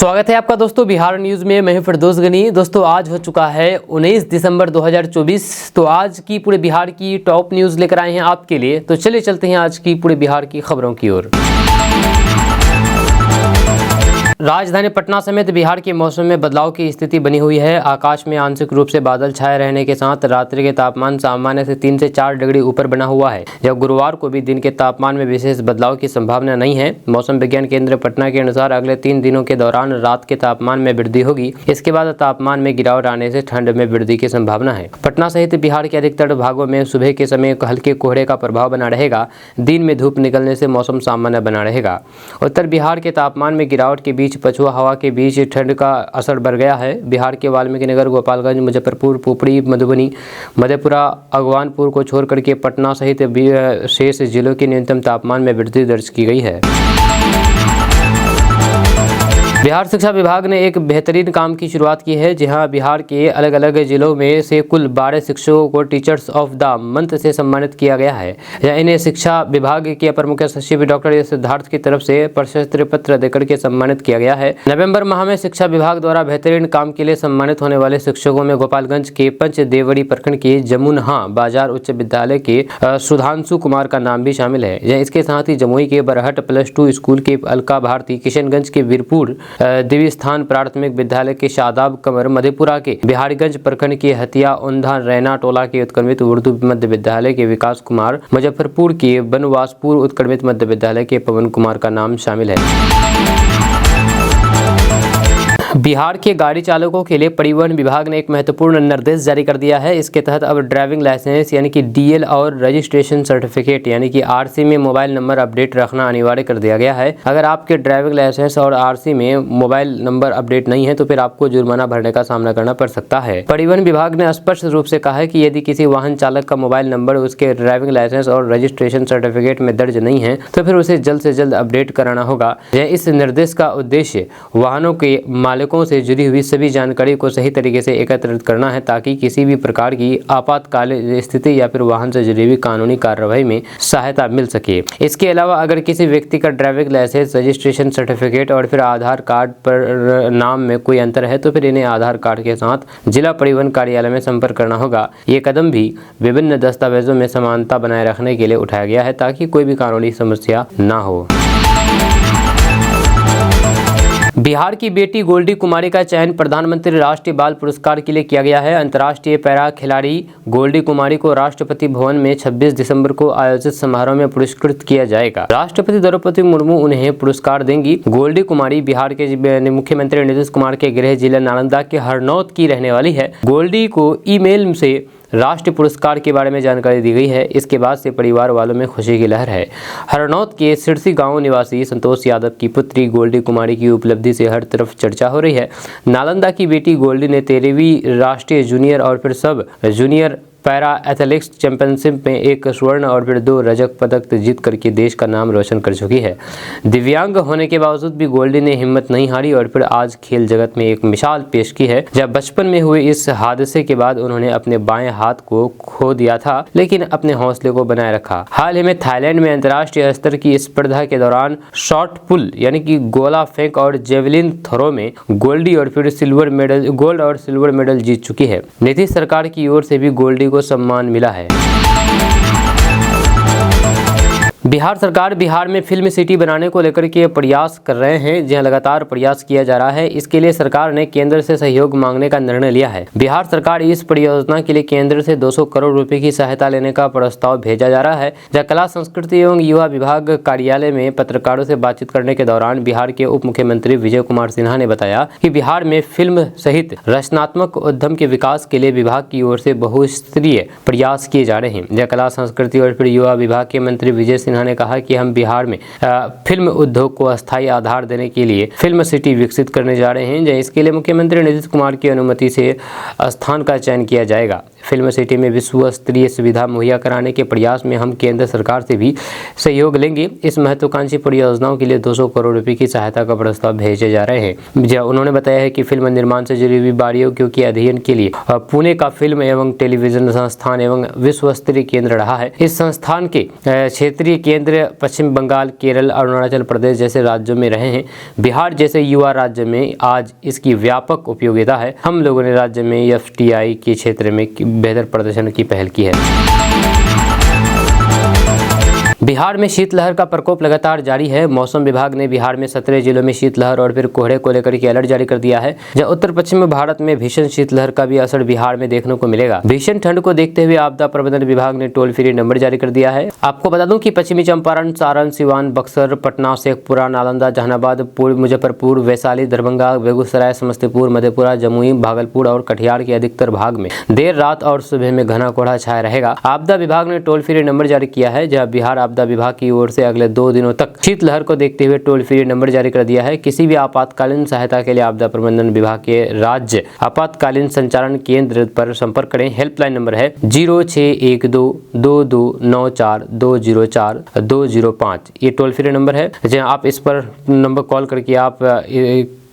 स्वागत है आपका दोस्तों बिहार न्यूज़ में। मैं हूं फिरदौस गनी। दोस्तों आज हो चुका है 19 दिसंबर 2024। तो आज की पूरे बिहार की टॉप न्यूज़ लेकर आए हैं आपके लिए। तो चलिए चलते हैं आज की पूरे बिहार की खबरों की ओर। राजधानी पटना समेत बिहार के मौसम में बदलाव की स्थिति बनी हुई है। आकाश में आंशिक रूप से बादल छाए रहने के साथ रात्रि के तापमान सामान्य से 3 से 4 डिग्री ऊपर बना हुआ है। जब गुरुवार को भी दिन के तापमान में विशेष बदलाव की संभावना नहीं है। मौसम विज्ञान केंद्र पटना के अनुसार अगले 3 दिनों के दौरान रात के तापमान में वृद्धि होगी। इसके बाद तापमान में गिरावट आने से ठंड में वृद्धि की संभावना है। पटना सहित बिहार के अधिकतर भागों में सुबह के समय हल्के कोहरे का प्रभाव बना रहेगा। दिन में धूप निकलने से मौसम सामान्य बना रहेगा। उत्तर बिहार के तापमान में गिरावट के बीच पछुआ हवा के बीच ठंड का असर बढ़ गया है। बिहार के वाल्मीकिनगर, गोपालगंज, मुजफ्फरपुर, पुपरी, मधुबनी, मधेपुरा, अगवानपुर को छोड़ करके पटना सहित शेष जिलों के न्यूनतम तापमान में वृद्धि दर्ज की गई है। बिहार शिक्षा विभाग ने एक बेहतरीन काम की शुरुआत की है। जहां बिहार के अलग अलग जिलों में से कुल 12 शिक्षकों को टीचर्स ऑफ द मंथ से सम्मानित किया गया है। इन्हें शिक्षा विभाग के अपर मुख्य सचिव डॉक्टर सिद्धार्थ की तरफ से प्रशस्ति पत्र देकर के सम्मानित किया गया है। नवंबर माह में शिक्षा विभाग द्वारा बेहतरीन काम के लिए सम्मानित होने वाले शिक्षकों में गोपालगंज के पंचदेवड़ी प्रखंड के जमुनहा बाजार उच्च विद्यालय के सुधांशु कुमार का नाम भी शामिल है। इसके साथ ही जमुई के बरहट +2 स्कूल के अलका भारती, किशनगंज के वीरपुर दिव्य स्थान प्राथमिक विद्यालय के शादाब कमर, मधेपुरा के बिहारीगंज प्रखंड के हतिया उंधा रैना टोला के उत्क्रमित उर्दू मध्य विद्यालय के विकास कुमार, मुजफ्फरपुर के बनवासपुर उत्क्रमित मध्य विद्यालय के पवन कुमार का नाम शामिल है। बिहार के गाड़ी चालकों के लिए परिवहन विभाग ने एक महत्वपूर्ण निर्देश जारी कर दिया है। इसके तहत अब ड्राइविंग लाइसेंस यानी कि डीएल और रजिस्ट्रेशन सर्टिफिकेट यानी कि आरसी में मोबाइल नंबर अपडेट रखना अनिवार्य कर दिया गया है। अगर आपके ड्राइविंग लाइसेंस और आरसी में मोबाइल नंबर अपडेट नहीं है तो फिर आपको जुर्माना भरने का सामना करना पड़ सकता है। परिवहन विभाग ने स्पष्ट रूप से कहा है कि यदि किसी वाहन चालक का मोबाइल नंबर उसके ड्राइविंग लाइसेंस और रजिस्ट्रेशन सर्टिफिकेट में दर्ज नहीं है तो फिर उसे जल्द से जल्द अपडेट कराना होगा। इस निर्देश का उद्देश्य वाहनों के मालिकों से जुड़ी हुई सभी जानकारी को सही तरीके से एकत्रित करना है ताकि किसी भी प्रकार की आपातकालीन स्थिति या फिर वाहन से जुड़ी हुई कानूनी कार्रवाई में सहायता मिल सके। इसके अलावा अगर किसी व्यक्ति का ड्राइविंग लाइसेंस, रजिस्ट्रेशन सर्टिफिकेट और फिर आधार कार्ड पर नाम में कोई अंतर है तो फिर इन्हें आधार कार्ड के साथ जिला परिवहन कार्यालय में संपर्क करना होगा। ये कदम भी विभिन्न दस्तावेजों में समानता बनाए रखने के लिए उठाया गया है ताकि कोई भी कानूनी समस्या न हो। बिहार की बेटी गोल्डी कुमारी का चयन प्रधानमंत्री राष्ट्रीय बाल पुरस्कार के लिए किया गया है। अंतर्राष्ट्रीय पैरा खिलाड़ी गोल्डी कुमारी को राष्ट्रपति भवन में 26 दिसंबर को आयोजित समारोह में पुरस्कृत किया जाएगा। राष्ट्रपति द्रौपदी मुर्मू उन्हें पुरस्कार देंगी। गोल्डी कुमारी बिहार के मुख्यमंत्री नीतीश कुमार के गृह जिला नालंदा के हरनौत की रहने वाली है। गोल्डी को ईमेल से राष्ट्रीय पुरस्कार के बारे में जानकारी दी गई है। इसके बाद से परिवार वालों में खुशी की लहर है। हरनौत के सिरसी गांव निवासी संतोष यादव की पुत्री गोल्डी कुमारी की उपलब्धि से हर तरफ चर्चा हो रही है। नालंदा की बेटी गोल्डी ने 13वीं राष्ट्रीय जूनियर और फिर सब जूनियर पैरा एथलेटिक्स चैंपियनशिप में 1 स्वर्ण और फिर 2 रजत पदक जीत करके देश का नाम रोशन कर चुकी है। दिव्यांग होने के बावजूद भी गोल्डी ने हिम्मत नहीं हारी और फिर आज खेल जगत में एक मिसाल पेश की है। जब बचपन में हुए इस हादसे के बाद उन्होंने अपने बाएं हाथ को खो दिया था लेकिन अपने हौसले को बनाए रखा। हाल ही में थाईलैंड में अंतर्राष्ट्रीय स्तर की स्पर्धा के दौरान शॉट पुल यानी कि गोला फेंक और जेवलिन थ्रो में गोल्ड और सिल्वर मेडल जीत चुकी है। नीतीश सरकार की ओर से भी गोल्डी को सम्मान मिला है। बिहार सरकार बिहार में फिल्म सिटी बनाने को लेकर के प्रयास कर रहे हैं। जहां लगातार प्रयास किया जा रहा है। इसके लिए सरकार ने केंद्र से सहयोग मांगने का निर्णय लिया है। बिहार सरकार इस परियोजना के लिए केंद्र से 200 करोड़ रुपए की सहायता लेने का प्रस्ताव भेजा जा रहा है। जहां कला, संस्कृति एवं युवा विभाग कार्यालय में पत्रकारों से बातचीत करने के दौरान बिहार के उप मुख्यमंत्री विजय कुमार सिन्हा ने बताया कि बिहार में फिल्म सहित रचनात्मक उद्यम के विकास के लिए विभाग की ओर से बहुस्तरीय प्रयास किए जा रहे हैं। जहां कला, संस्कृति और फिर युवा विभाग के मंत्री विजय सिन्हा ने कहा कि हम बिहार में फिल्म उद्योग को अस्थायी आधार देने के लिए फिल्म सिटी विकसित करने जा रहे हैं। इसके लिए मुख्यमंत्री नीतीश कुमार की अनुमति से स्थान का चयन किया जाएगा। फिल्म सिटी में विश्व स्तरीय सुविधा मुहैया कराने के प्रयास में हम केंद्र सरकार से भी सहयोग लेंगे। इस महत्वाकांक्षी परियोजनाओं के लिए 200 करोड़ रुपए की सहायता का प्रस्ताव भेजे जा रहे हैं। उन्होंने बताया है कि फिल्म निर्माण से जुड़ी हुई बारीकियों के अध्ययन के लिए पुणे का फिल्म एवं टेलीविजन संस्थान एवं विश्व स्तरीय केंद्र रहा है। इस संस्थान के क्षेत्रीय केंद्र पश्चिम बंगाल, केरल, अरुणाचल प्रदेश जैसे राज्यों में रहे हैं। बिहार जैसे युवा राज्य में आज इसकी व्यापक उपयोगिता है। हम लोगों ने राज्य में FDI के क्षेत्र में बेहतर प्रदर्शन की पहल की है। बिहार में शीतलहर का प्रकोप लगातार जारी है। मौसम विभाग ने बिहार में 17 जिलों में शीतलहर और फिर कोहरे को लेकर के अलर्ट जारी कर दिया है। जहाँ उत्तर पश्चिम भारत में भीषण शीतलहर का भी असर बिहार में देखने को मिलेगा। भीषण ठंड को देखते हुए आपदा प्रबंधन विभाग ने टोल फ्री नंबर जारी कर दिया है। आपको बता दूं कि पश्चिमी चंपारण, सारण, सिवान, बक्सर, पटना, शेखपुरा, नालंदा, जहानाबाद, मुजफ्फरपुर, वैशाली, दरभंगा, बेगूसराय, समस्तीपुर, मधेपुरा, जमुई, भागलपुर और कटिहार के अधिकतर भाग में देर रात और सुबह में घना कोहरा छाया रहेगा। आपदा विभाग ने टोल फ्री नंबर जारी किया है। जहाँ बिहार आपदा विभाग की ओर से अगले 2 दिनों तक शीतलहर को देखते हुए टोल फ्री नंबर जारी कर दिया है। किसी भी आपातकालीन सहायता के लिए आपदा प्रबंधन विभाग के राज्य आपातकालीन संचालन केंद्र पर संपर्क करें। हेल्पलाइन नंबर है 06122294204205। ये टोल फ्री नंबर है। जहाँ आप इस पर नंबर कॉल करके आप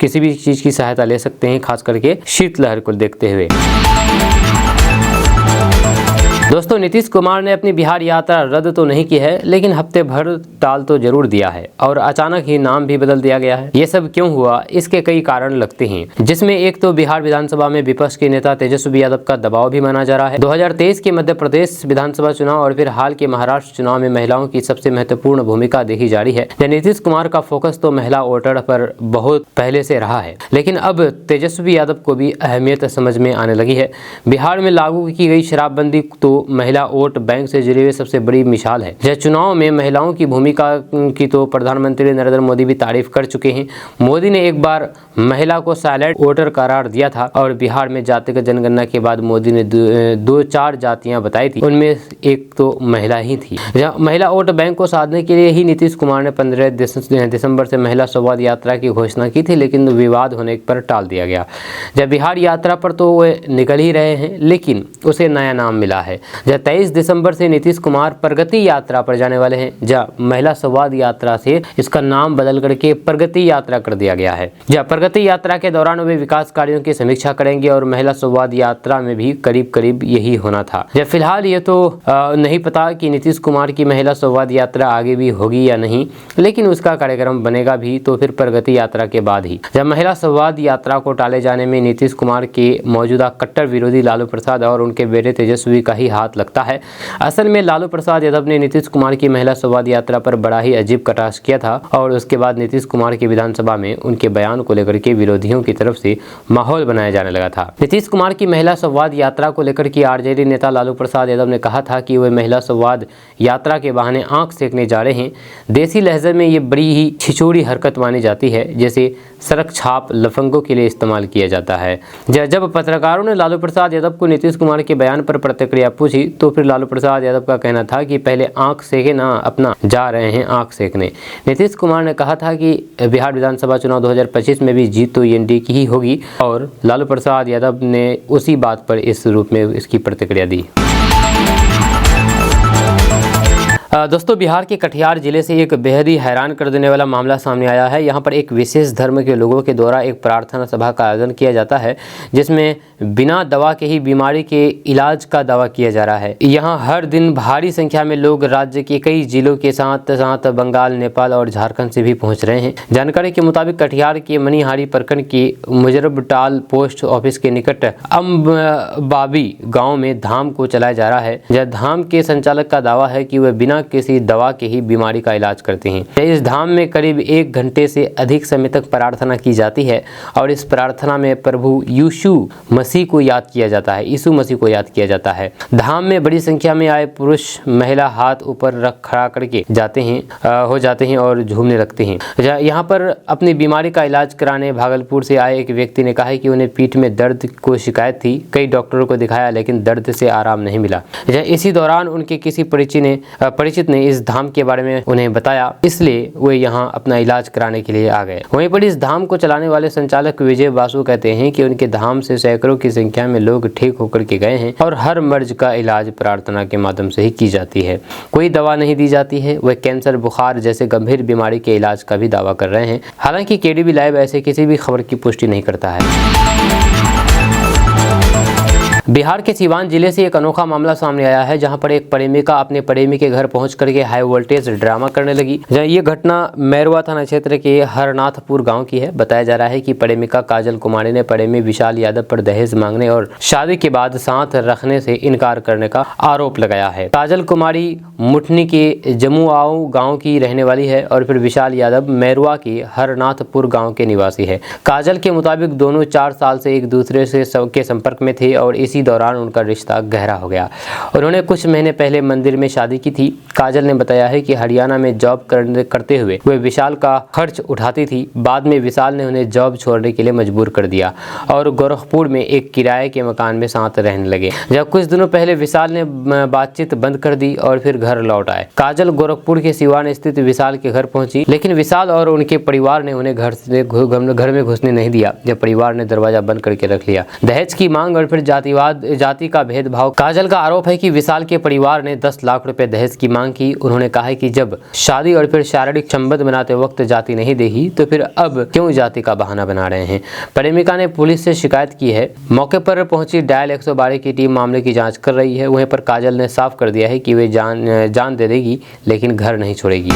किसी भी चीज की सहायता ले सकते हैं, खास करके शीतलहर को देखते हुए। दोस्तों, नीतीश कुमार ने अपनी बिहार यात्रा रद्द तो नहीं की है, लेकिन हफ्ते भर टाल तो जरूर दिया है और अचानक ही नाम भी बदल दिया गया है। ये सब क्यों हुआ, इसके कई कारण लगते हैं, जिसमें एक तो बिहार विधानसभा में विपक्ष के नेता तेजस्वी यादव का दबाव भी माना जा रहा है। 2023 के मध्य प्रदेश विधानसभा चुनाव और फिर हाल के महाराष्ट्र चुनाव में महिलाओं की सबसे महत्वपूर्ण भूमिका देखी जा रही है। नीतीश कुमार का फोकस तो महिला वोटर पर बहुत पहले से रहा है, लेकिन अब तेजस्वी यादव को भी अहमियत समझ में आने लगी है। बिहार में लागू की गई शराबबंदी तो महिला वोट बैंक से जुड़े हुए सबसे बड़ी मिसाल है। जब चुनाव में महिलाओं की भूमिका की तो प्रधानमंत्री नरेंद्र मोदी भी तारीफ कर चुके हैं। मोदी ने एक बार महिला को साइलेंट वोटर करार दिया था और बिहार में जातिगत जनगणना के बाद मोदी ने 2-4 जातियां बताई थी, उनमें एक तो महिला ही थी। महिला वोट बैंक को साधने के लिए ही नीतीश कुमार ने 15 दिसंबर से महिला संवाद यात्रा की घोषणा की थी, लेकिन विवाद होने पर टाल दिया गया। जब बिहार यात्रा पर तो वे निकल ही रहे हैं, लेकिन उसे नया नाम मिला है। जहाँ 23 दिसंबर से नीतीश कुमार प्रगति यात्रा पर जाने वाले हैं। जहाँ महिला संवाद यात्रा से इसका नाम बदल करके प्रगति यात्रा कर दिया गया है। जहाँ प्रगति यात्रा के दौरान वे विकास कार्यों की समीक्षा करेंगे और महिला संवाद यात्रा में भी करीब करीब यही होना था। जब फिलहाल ये तो नहीं पता कि नीतीश कुमार की महिला संवाद यात्रा आगे भी होगी या नहीं, लेकिन उसका कार्यक्रम बनेगा भी तो फिर प्रगति यात्रा के बाद ही। जब महिला संवाद यात्रा को टाले जाने में नीतीश कुमार के मौजूदा कट्टर विरोधी लालू प्रसाद और उनके बेटे तेजस्वी का ही हाथ लगता है। असल में लालू प्रसाद यादव ने नीतीश कुमार की महिला संवाद यात्रा पर बड़ा ही अजीब कटाक्ष किया था और उसके बाद नीतीश कुमार की विधानसभा में उनके बयान को लेकर के विरोधियों की तरफ से माहौल बनाया जाने लगा था। नीतीश कुमार की महिला संवाद यात्रा को लेकर के आरजेडी नेता लालू प्रसाद यादव ने कहा था कि वे महिला संवाद यात्रा के बहाने आंख सेकने जा रहे हैं। देसी लहजे में ये बड़ी ही छिछोड़ी हरकत मानी जाती है, जैसे सड़क छाप लफंगों के लिए इस्तेमाल किया जाता है। जब पत्रकारों ने लालू प्रसाद यादव को नीतीश कुमार के बयान पर प्रतिक्रिया पूछी तो फिर लालू प्रसाद यादव का कहना था कि पहले आंख सेके ना, अपना जा रहे हैं आंख सेकने। नीतीश कुमार ने कहा था कि बिहार विधानसभा चुनाव 2025 में भी जीत तो एनडीए की ही होगी और लालू प्रसाद यादव ने उसी बात पर इस रूप में इसकी प्रतिक्रिया दी। दोस्तों, बिहार के कटिहार जिले से एक बेहद ही हैरान कर देने वाला मामला सामने आया है। यहाँ पर एक विशेष धर्म के लोगों के द्वारा एक प्रार्थना सभा का आयोजन किया जाता है, जिसमें बिना दवा के ही बीमारी के इलाज का दावा किया जा रहा है। यहाँ हर दिन भारी संख्या में लोग राज्य के कई जिलों के साथ साथ बंगाल, नेपाल और झारखंड से भी पहुँच रहे हैं। जानकारी के मुताबिक कटिहार के मनिहारी प्रखंड की मुजरबटाल पोस्ट ऑफिस के निकट अम्बाबी गाँव में धाम को चलाया जा रहा है। जहाँ धाम के संचालक का दावा है कि वह बिना किसी दवा के ही बीमारी का इलाज करते हैं। इस धाम में करीब 1 घंटे से अधिक समय तक प्रार्थना की जाती है और इस प्रार्थना में प्रभु यीशु मसीह को याद किया जाता है, यीशु मसीह को याद किया जाता है। धाम में बड़ी संख्या में आए पुरुष महिला हाथ ऊपर रख खड़ा करके हो जाते हैं और झूमने लगते हैं। यहाँ पर अपनी बीमारी का इलाज कराने भागलपुर से आए एक व्यक्ति ने कहा कि उन्हें पीठ में दर्द को शिकायत थी। कई डॉक्टरों को दिखाया लेकिन दर्द से आराम नहीं मिला। इसी दौरान उनके किसी परिचित परिचित ने इस धाम के बारे में उन्हें बताया, इसलिए वे यहाँ अपना इलाज कराने के लिए आ गए। वहीं पर इस धाम को चलाने वाले संचालक विजय बासु कहते हैं कि उनके धाम से सैकड़ों की संख्या में लोग ठीक होकर के गए हैं और हर मर्ज का इलाज प्रार्थना के माध्यम से ही की जाती है। कोई दवा नहीं दी जाती है। वे कैंसर, बुखार जैसे गंभीर बीमारी के इलाज का भी दावा कर रहे हैं। हालांकि केडीबी लाइव ऐसे किसी भी खबर की पुष्टि नहीं करता है। बिहार के सीवान जिले से एक अनोखा मामला सामने आया है, जहां पर एक प्रेमिका अपने प्रेमी के घर पहुंच करके हाई वोल्टेज ड्रामा करने लगी। ये घटना मैरवा थाना क्षेत्र के हरनाथपुर गांव की है। बताया जा रहा है कि प्रेमिका काजल कुमारी ने प्रेमी विशाल यादव पर दहेज मांगने और शादी के बाद साथ रखने से इनकार करने का आरोप लगाया है। काजल कुमारी मुठनी के जमुआऊ गाँव की रहने वाली है और फिर विशाल यादव मैरवा के हरनाथपुर गाँव के निवासी है। काजल के मुताबिक दोनों 4 साल से एक दूसरे से के संपर्क में थे और इसी दौरान उनका रिश्ता गहरा हो गया। उन्होंने कुछ महीने पहले मंदिर में शादी की थी। काजल ने बताया है कि हरियाणा में जॉब करते हुए वे विशाल का खर्च उठाती थी। बाद में विशाल ने उन्हें जॉब छोड़ने के लिए मजबूर कर दिया और गोरखपुर में एक किराए के मकान में साथ रहने लगे। जब कुछ दिनों पहले विशाल ने बातचीत बंद कर दी और फिर घर लौट आए। काजल गोरखपुर के सिवान स्थित विशाल के घर पहुंची, लेकिन विशाल और उनके परिवार ने उन्हें घर में घुसने नहीं दिया। जब परिवार ने दरवाजा बंद करके रख लिया। दहेज की मांग और फिर जाति का भेदभाव। काजल का आरोप है कि विशाल के परिवार ने 10 लाख रुपए दहेज की मांग की। उन्होंने कहा है कि जब शादी और फिर शारीरिक संबंध बनाते वक्त जाति नहीं देखी तो फिर अब क्यों जाति का बहाना बना रहे हैं। प्रेमिका ने पुलिस से शिकायत की है। मौके पर पहुंची डायल 112 की टीम मामले की जांच कर रही है। वहीं पर काजल ने साफ कर दिया है कि वे जान दे देगी लेकिन घर नहीं छोड़ेगी।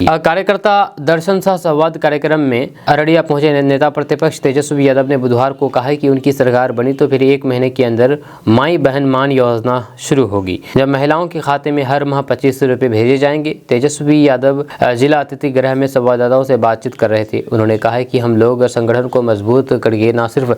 कार्यकर्ता दर्शन सह संवाद कार्यक्रम में अररिया पहुंचे नेता प्रतिपक्ष तेजस्वी यादव ने बुधवार को कहा कि उनकी सरकार बनी तो फिर 1 महीने के अंदर माई बहन मान योजना शुरू होगी, जब महिलाओं के खाते में हर माह 2500 रुपये भेजे जाएंगे। तेजस्वी यादव जिला अतिथि गृह में संवाददाताओं से बातचीत कर रहे थे। उन्होंने कहा कि हम लोग संगठन को मजबूत करके न सिर्फ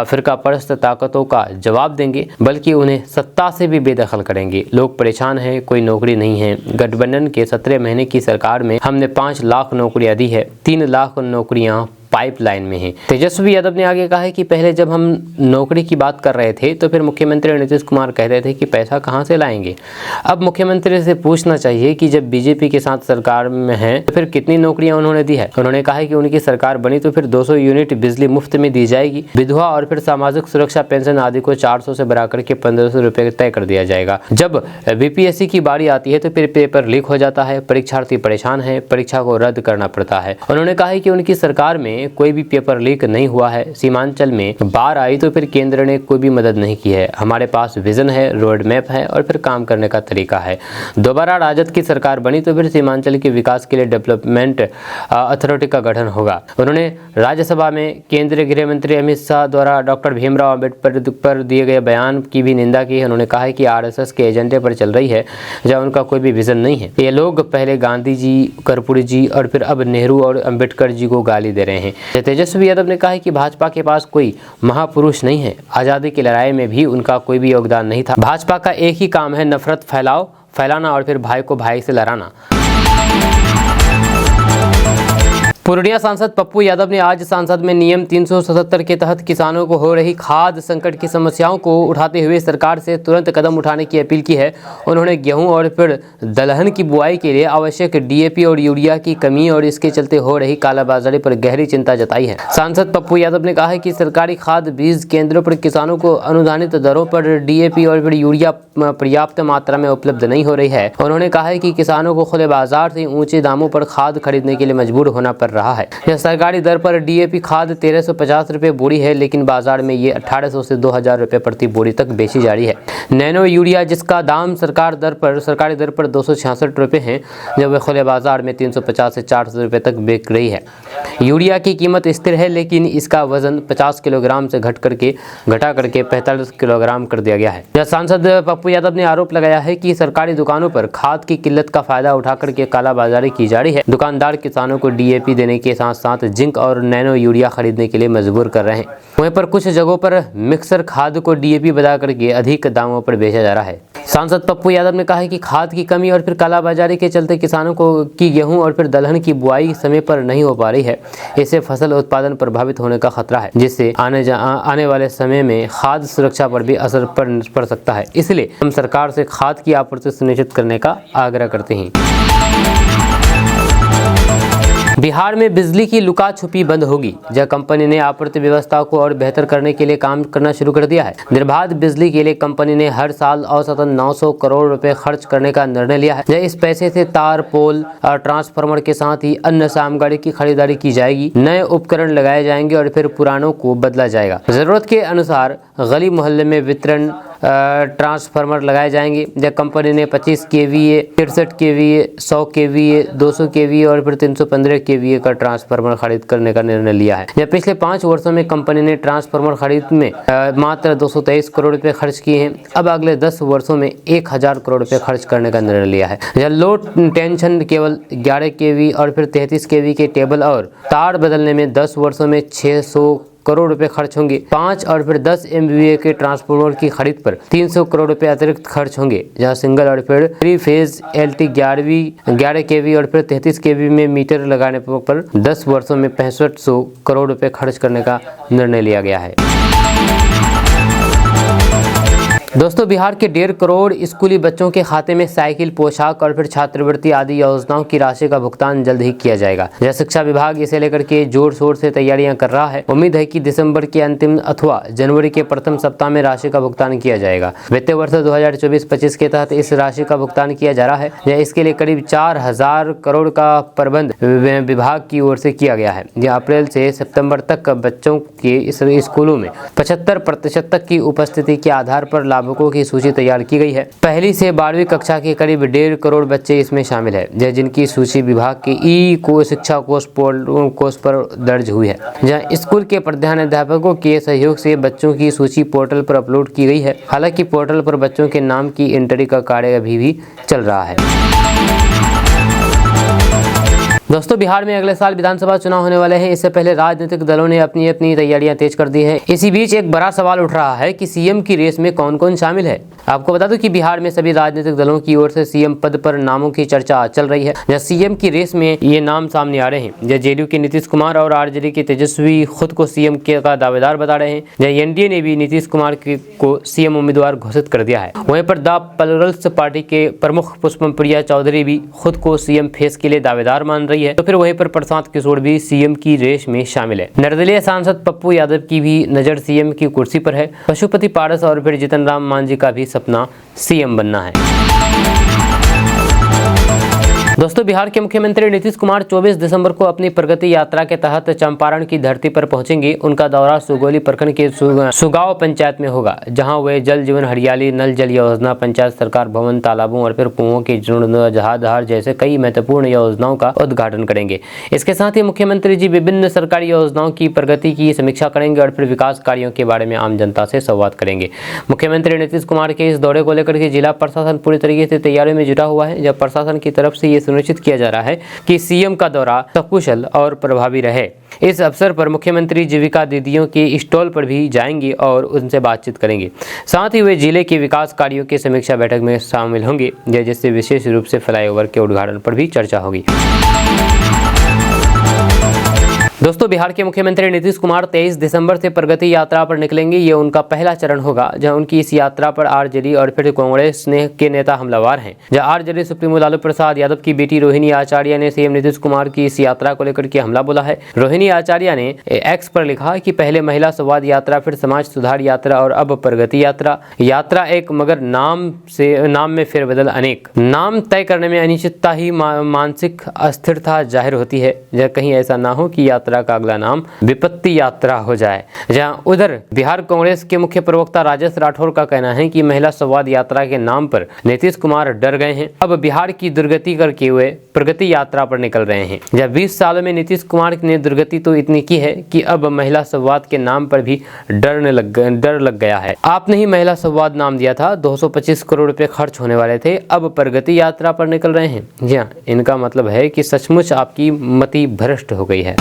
फिरका परस्त ताकतों का जवाब देंगे बल्कि उन्हें सत्ता से भी बेदखल करेंगे। लोग परेशान हैं, कोई नौकरी नहीं है। गठबंधन के 17 महीने की सरकार में हमने 5 लाख नौकरियां दी है, 3 लाख नौकरियां पाइपलाइन में है। तेजस्वी यादव ने आगे कहा है कि पहले जब हम नौकरी की बात कर रहे थे तो फिर मुख्यमंत्री नीतीश कुमार कहते थे कि पैसा कहां से लाएंगे। अब मुख्यमंत्री से पूछना चाहिए कि जब बीजेपी के साथ सरकार में है तो फिर कितनी नौकरियां उन्होंने दी है। उन्होंने कहा है कि उनकी सरकार बनी तो फिर 200 यूनिट बिजली मुफ्त में दी जाएगी। विधवा और फिर सामाजिक सुरक्षा पेंशन आदि को 400 से बढ़ाकर के 1500 रुपये तय कर दिया जाएगा। जब बीपीएससी की बारी आती है तो फिर पेपर लीक हो जाता है, परीक्षार्थी परेशान है, परीक्षा को रद्द करना पड़ता है। उन्होंने कहा है कि उनकी सरकार में कोई भी पेपर लीक नहीं हुआ है। सीमांचल में बाढ़ आई तो फिर केंद्र ने कोई भी मदद नहीं की है। हमारे पास विजन है, रोड मैप है और फिर काम करने का तरीका है। दोबारा राजद की सरकार बनी तो फिर सीमांचल के विकास के लिए डेवलपमेंट अथॉरिटी का गठन होगा। उन्होंने राज्यसभा में केंद्रीय गृह मंत्री अमित शाह द्वारा डॉक्टर भीमराव अम्बेडकर पर दिए गए बयान की भी निंदा की है। उन्होंने कहा है कि आरएसएस के एजेंडे पर चल रही है जहाँ उनका कोई भी विजन नहीं है। ये लोग पहले गांधी जी, कर्पूरी जी और फिर अब नेहरू और अम्बेडकर जी को गाली दे रहे हैं। तेजस्वी यादव ने कहा है कि भाजपा के पास कोई महापुरुष नहीं है। आज़ादी की लड़ाई में भी उनका कोई भी योगदान नहीं था। भाजपा का एक ही काम है नफरत फैलाना और फिर भाई को भाई से लड़ाना। पूर्णिया सांसद पप्पू यादव ने आज संसद में नियम 377 के तहत किसानों को हो रही खाद्य संकट की समस्याओं को उठाते हुए सरकार से तुरंत कदम उठाने की अपील की है। उन्होंने गेहूं और फिर दलहन की बुआई के लिए आवश्यक डीएपी और यूरिया की कमी और इसके चलते हो रही कालाबाजारी पर गहरी चिंता जताई है। सांसद पप्पू यादव ने कहा है कि सरकारी खाद बीज केंद्रों पर किसानों को अनुदानित दरों पर डीएपी और फिर यूरिया पर्याप्त मात्रा में उपलब्ध नहीं हो रही है। उन्होंने कहा है कि किसानों को खुले बाजार से ऊंचे दामों पर खाद खरीदने के लिए मजबूर होना पड़ रहा है। यह सरकारी दर पर डीएपी खाद 1350 रुपये बोरी है, लेकिन बाजार में ये 1800 से 2000 रुपये प्रति बोरी तक बेची जा रही है। नैनो यूरिया जिसका दाम सरकारी दर पर 266 रुपये है, जब वह खुले बाजार में 350 से 400 रुपये तक बिक रही है। यूरिया की कीमत स्थिर है, लेकिन इसका वजन 50 किलोग्राम से घटा करके 45 किलोग्राम कर दिया गया है। यह सांसद पप्पू यादव ने आरोप लगाया है कि सरकारी दुकानों पर खाद की किल्लत का फायदा उठा करके कालाबाजारी की जा रही है। दुकानदार किसानों को डीएपी देने के साथ साथ जिंक और नैनो यूरिया खरीदने के लिए मजबूर कर रहे हैं। वहीं पर कुछ जगहों पर मिक्सर खाद को डीएपी बता करके अधिक दामों पर बेचा जा रहा है। सांसद पप्पू यादव ने कहा है कि खाद की कमी और फिर कालाबाजारी के चलते किसानों की गेहूं और फिर दलहन की बुआई समय पर नहीं हो पा रही है। इससे फसल उत्पादन प्रभावित होने का खतरा है, जिससे आने वाले समय में खाद्य सुरक्षा पर भी असर पड़ सकता है। इसलिए हम सरकार से खाद की आपूर्ति सुनिश्चित करने का आग्रह करते हैं। बिहार में बिजली की लुका छुपी बंद होगी। जब कंपनी ने आपूर्ति व्यवस्था को और बेहतर करने के लिए काम करना शुरू कर दिया है। निर्बाध बिजली के लिए कंपनी ने हर साल औसतन 900 करोड़ रुपए खर्च करने का निर्णय लिया है। जब इस पैसे से तार, पोल और ट्रांसफार्मर के साथ ही अन्य सामग्री की खरीदारी की जाएगी, नए उपकरण लगाए जाएंगे और फिर पुरानों को बदला जाएगा। जरूरत के अनुसार गली मोहल्ले में वितरण ट्रांसफार्मर लगाए जाएंगे। जब कंपनी ने 25 kVA, 63 kVA, 100 kVA, 200 kVA और फिर 315 kVA का ट्रांसफार्मर खरीद करने का निर्णय लिया है। जब पिछले 5 वर्षों में कंपनी ने ट्रांसफार्मर खरीद में मात्र 223 करोड़ रुपए खर्च किए हैं। अब अगले 10 वर्षों में 1000 करोड़ रुपए खर्च करने का निर्णय लिया है। जब लो टेंशन केवल 11 kV और फिर 33 kV के टेबल और तार बदलने में 10 वर्षों में 600 करोड़ रुपए खर्च होंगे। 5 और फिर 10 MVA के ट्रांसफार्मर की खरीद पर 300 करोड़ रुपए अतिरिक्त खर्च होंगे। जहां सिंगल और फिर 3 फेज LT 11 kV और फिर 33 kV में मीटर लगाने पर 10 वर्षों में 6500 करोड़ रुपए खर्च करने का निर्णय लिया गया है। दोस्तों, बिहार के 1.5 करोड़ स्कूली बच्चों के खाते में साइकिल, पोशाक और फिर छात्रवृत्ति आदि योजनाओं की राशि का भुगतान जल्द ही किया जाएगा। जल शिक्षा विभाग इसे लेकर के जोर शोर से तैयारियां कर रहा है। उम्मीद है कि दिसंबर के अंतिम अथवा जनवरी के प्रथम सप्ताह में राशि का भुगतान किया जाएगा। वित्तीय वर्ष 2024-25 के तहत इस राशि का भुगतान किया जा रहा है। इसके लिए करीब 4000 करोड़ का प्रबंध विभाग की ओर से किया गया है। यह अप्रैल से सितंबर तक बच्चों के इस स्कूलों में 75% तक की उपस्थिति के आधार पर लाभुकों की सूची तैयार की गई है। पहली से 12वीं कक्षा के करीब 1.5 करोड़ बच्चे इसमें शामिल है, जिनकी सूची विभाग के शिक्षा कोष पर दर्ज हुई है। जहां स्कूल के प्रधानाध्यापकों के सहयोग से बच्चों की सूची पोर्टल पर अपलोड की गई है। हालांकि पोर्टल पर बच्चों के नाम की एंट्री का कार्य अभी भी चल रहा है। दोस्तों, बिहार में अगले साल विधानसभा चुनाव होने वाले हैं। इससे पहले राजनीतिक दलों ने अपनी तैयारियां तेज कर दी हैं। इसी बीच एक बड़ा सवाल उठ रहा है कि सीएम की रेस में कौन कौन शामिल है। आपको बता दूं कि बिहार में सभी राजनीतिक दलों की ओर से सीएम पद पर नामों की चर्चा चल रही है। जहां सीएम की रेस में ये नाम सामने आ रहे हैं। जहां जेडीयू के नीतीश कुमार और आरजेडी के तेजस्वी खुद को सीएम का दावेदार बता रहे हैं। जहां एनडीए ने भी नीतीश कुमार को सीएम उम्मीदवार घोषित कर दिया है। वहीं पर द पीपल्स पार्टी के प्रमुख पुष्पम प्रिया चौधरी भी खुद को सीएम फेस के लिए दावेदार मान रही है। तो फिर वहीं पर प्रशांत किशोर भी सीएम की रेस में शामिल है। निर्दलीय सांसद पप्पू यादव की भी नजर सीएम की कुर्सी पर है। पशुपति पारस और फिर जीतन राम मांझी का भी सपना सीएम बनना है। दोस्तों, बिहार के मुख्यमंत्री नीतीश कुमार 24 दिसंबर को अपनी प्रगति यात्रा के तहत चंपारण की धरती पर पहुंचेंगे। उनका दौरा सुगौली प्रखंड के सुगांव पंचायत में होगा, जहां वे जल जीवन हरियाली, नल जल योजना, पंचायत सरकार भवन, तालाबों और फिर कुओं के जीर्णोद्धार जैसे कई महत्वपूर्ण योजनाओं का उद्घाटन करेंगे। इसके साथ ही मुख्यमंत्री जी विभिन्न सरकारी योजनाओं की प्रगति की समीक्षा करेंगे और फिर विकास कार्यों के बारे में आम जनता से संवाद करेंगे। मुख्यमंत्री नीतीश कुमार के इस दौरे को लेकर के जिला प्रशासन पूरी तरीके से तैयारियों में जुटा हुआ है। जब प्रशासन की तरफ से सुनिश्चित किया जा रहा है कि सीएम का दौरा सकुशल और प्रभावी रहे। इस अवसर पर मुख्यमंत्री जीविका दीदियों के स्टॉल पर भी जाएंगे और उनसे बातचीत करेंगे। साथ ही वे जिले के विकास कार्यों की समीक्षा बैठक में शामिल होंगे, जिससे विशेष रूप से फ्लाईओवर के उद्घाटन पर भी चर्चा होगी। दोस्तों, बिहार के मुख्यमंत्री नीतीश कुमार 23 दिसंबर से प्रगति यात्रा पर निकलेंगे। ये उनका पहला चरण होगा, जहां उनकी इस यात्रा पर आरजेडी और फिर कांग्रेस के नेता हमलावर हैं। जहां आरजेडी सुप्रीमो लालू प्रसाद यादव की बेटी रोहिणी आचार्य ने सीएम नीतीश कुमार की इस यात्रा को लेकर के हमला बोला है। रोहिणी आचार्य ने एक्स पर लिखा कि पहले महिला संवाद यात्रा, फिर समाज सुधार यात्रा और अब प्रगति यात्रा। यात्रा एक, मगर नाम में फेरबदल अनेक। नाम तय करने में अनिश्चितता ही मानसिक अस्थिरता जाहिर होती है। जब कहीं ऐसा ना हो कि यात्रा का अगला नाम विपत्ति यात्रा हो जाए। जहां उधर बिहार कांग्रेस के मुख्य प्रवक्ता राजेश राठौर का कहना है कि महिला संवाद यात्रा के नाम पर नीतीश कुमार डर गए हैं। अब बिहार की दुर्गति करके हुए प्रगति यात्रा पर निकल रहे हैं। जब 20 सालों में नीतीश कुमार ने दुर्गति तो इतनी की है कि अब महिला संवाद के नाम पर भी डर लग गया है। आपने ही महिला संवाद नाम दिया था, 225 करोड़ रुपए खर्च होने वाले थे, अब प्रगति यात्रा पर निकल रहे हैं। जी हाँ, इनका मतलब है कि सचमुच आपकी मति भ्रष्ट हो गई है।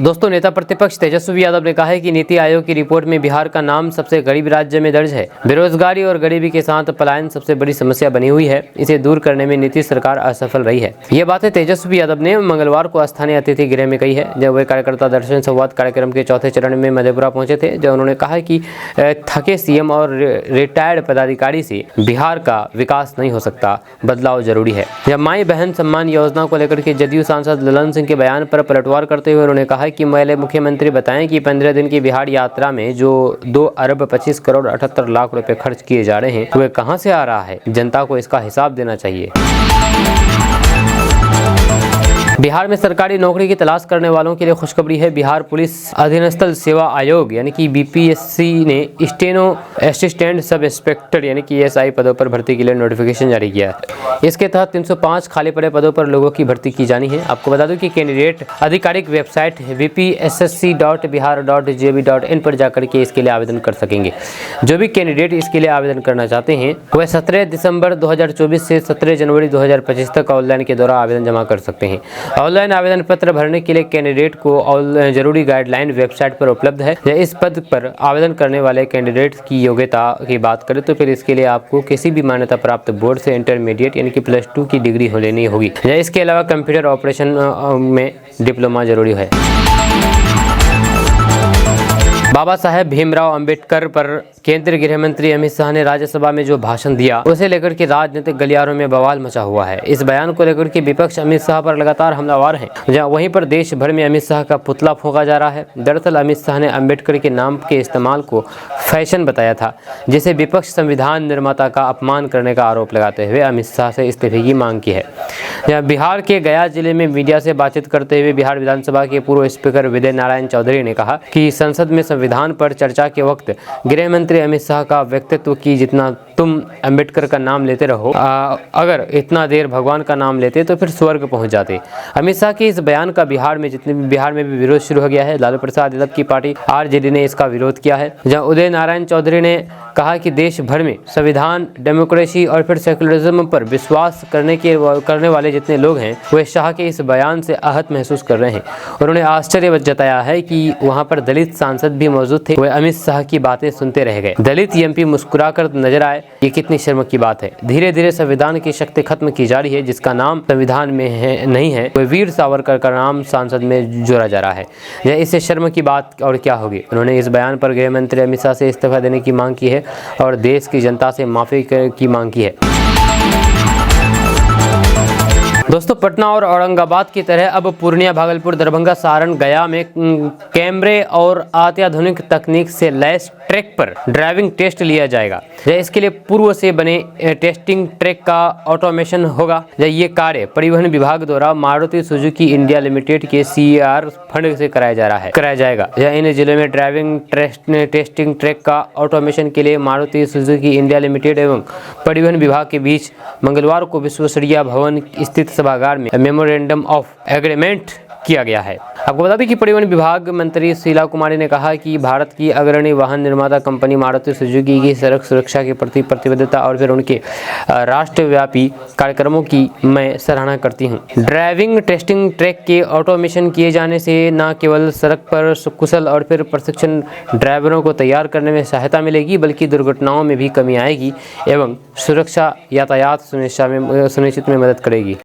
दोस्तों, नेता प्रतिपक्ष तेजस्वी यादव ने कहा है कि नीति आयोग की रिपोर्ट में बिहार का नाम सबसे गरीब राज्य में दर्ज है। बेरोजगारी और गरीबी के साथ पलायन सबसे बड़ी समस्या बनी हुई है। इसे दूर करने में नीतीश सरकार असफल रही है। ये बातें तेजस्वी यादव ने मंगलवार को स्थानीय अतिथि गृह में कही है, जब वे कार्यकर्ता दर्शन संवाद कार्यक्रम के चौथे चरण में मधेपुरा पहुंचे थे। जब उन्होंने कहा कि थके सीएम और रिटायर्ड पदाधिकारी से बिहार का विकास नहीं हो सकता, बदलाव जरूरी है। जब माई बहन सम्मान योजना को लेकर के जदयू सांसद ललन सिंह के बयान पर पलटवार करते हुए उन्होंने कहा कि पहले मुख्यमंत्री बताएं कि 15 दिन की बिहार यात्रा में जो 2 अरब 25 करोड़ 78 लाख रुपए खर्च किए जा रहे हैं, वह कहां से आ रहा है? जनता को इसका हिसाब देना चाहिए। बिहार में सरकारी नौकरी की तलाश करने वालों के लिए खुशखबरी है। बिहार पुलिस अधीनस्थ सेवा आयोग यानी कि बीपीएससी ने स्टेनो असिस्टेंट सब इंस्पेक्टर यानी कि एएसआई पदों पर भर्ती के लिए नोटिफिकेशन जारी किया है। इसके तहत 305 खाली पड़े पदों पर लोगों की भर्ती की जानी है। आपको बता दूं कि कैंडिडेट आधिकारिक वेबसाइट bpssc.bihar.gov.in पर जाकर के इसके लिए आवेदन कर सकेंगे। जो भी कैंडिडेट इसके लिए आवेदन करना चाहते हैं वह 17 दिसंबर 2024 से 17 जनवरी 2025 तक ऑनलाइन के द्वारा आवेदन जमा कर सकते हैं। ऑनलाइन आवेदन पत्र भरने के लिए कैंडिडेट को जरूरी गाइडलाइन वेबसाइट पर उपलब्ध है। इस पद पर आवेदन करने वाले कैंडिडेट की योग्यता की बात करें तो फिर इसके लिए आपको किसी भी मान्यता प्राप्त बोर्ड से इंटरमीडिएट यानी कि +2 की डिग्री लेनी होगी। इसके अलावा कंप्यूटर ऑपरेशन में डिप्लोमा जरूरी है। बाबा साहेब भीमराव अंबेडकर पर केंद्रीय गृह मंत्री अमित शाह ने राज्यसभा में जो भाषण दिया उसे लेकर के राजनीतिक गलियारों में बवाल मचा हुआ है। इस बयान को लेकर के विपक्ष अमित शाह पर लगातार हमलावर है, जहां वहीं पर देश भर में अमित शाह का पुतला फूंका जा रहा है। दरअसल अमित शाह ने अंबेडकर के नाम के इस्तेमाल को फैशन बताया था, जिसे विपक्ष संविधान निर्माता का अपमान करने का आरोप लगाते हुए अमित शाह से इस्तीफे की मांग की है। बिहार के गया जिले में मीडिया से बातचीत करते हुए बिहार विधानसभा के पूर्व स्पीकर विजय नारायण चौधरी ने कहा कि संसद में संविधान पर चर्चा के वक्त गृह मंत्री अमित शाह का व्यक्तित्व की जितना तुम अंबेडकर का नाम लेते रहो, अगर इतना देर भगवान का नाम लेते तो फिर स्वर्ग पहुंच जाते। अमित शाह के इस बयान का बिहार में भी विरोध शुरू हो गया है। लालू प्रसाद यादव की पार्टी आरजेडी ने इसका विरोध किया है, जहां उदय नारायण चौधरी ने कहा कि देश भर में संविधान, डेमोक्रेसी और फिर सेकुलरिज्म पर विश्वास करने वाले जितने लोग हैं वे शाह के इस बयान से आहत महसूस कर रहे हैं। उन्होंने आश्चर्य जताया है कि वहां पर दलित सांसद भी मौजूद थे, वे अमित शाह की बातें सुनते रह गए। दलित एमपी मुस्कुराकर नजर आए, ये कितनी शर्म की बात है। धीरे धीरे संविधान की शक्ति खत्म की जा रही है। जिसका नाम संविधान में नहीं है वह वीर सावरकर का नाम संसद में जोड़ा जा रहा है। इससे शर्म की बात और क्या होगी। उन्होंने इस बयान पर गृह मंत्री अमित शाह से इस्तीफा देने की मांग की है और देश की जनता से माफी की मांग की है। दोस्तों, पटना और औरंगाबाद की तरह अब पूर्णिया, भागलपुर, दरभंगा, सारण, गया में कैमरे और अत्याधुनिक तकनीक से लैस ट्रैक पर ड्राइविंग टेस्ट लिया जाएगा। इसके लिए पूर्व से बने टेस्टिंग ट्रैक का ऑटोमेशन होगा। ये कार्य परिवहन विभाग द्वारा मारुति सुजुकी इंडिया लिमिटेड के CER फंड से कराया जाएगा। इन जिलों में ड्राइविंग टेस्टिंग ट्रैक का ऑटोमेशन के लिए मारुति सुजुकी इंडिया लिमिटेड एवं परिवहन विभाग के बीच मंगलवार को विश्वेश्वरैया भवन स्थित सभागार में मेमोरेंडम ऑफ एग्रीमेंट किया गया है। आपको बता दें कि परिवहन विभाग मंत्री शीला कुमारी ने कहा कि भारत की अग्रणी वाहन निर्माता कंपनी मारुति सुजुकी की सड़क सुरक्षा के प्रति प्रतिबद्धता और फिर उनके राष्ट्रव्यापी कार्यक्रमों की मैं सराहना करती हूं। ड्राइविंग टेस्टिंग ट्रैक के ऑटोमेशन किए जाने से न केवल सड़क पर कुशल और फिर प्रशिक्षण ड्राइवरों को तैयार करने में सहायता मिलेगी, बल्कि दुर्घटनाओं में भी कमी आएगी एवं सुरक्षा यातायात सुनिश्चित में मदद करेगी।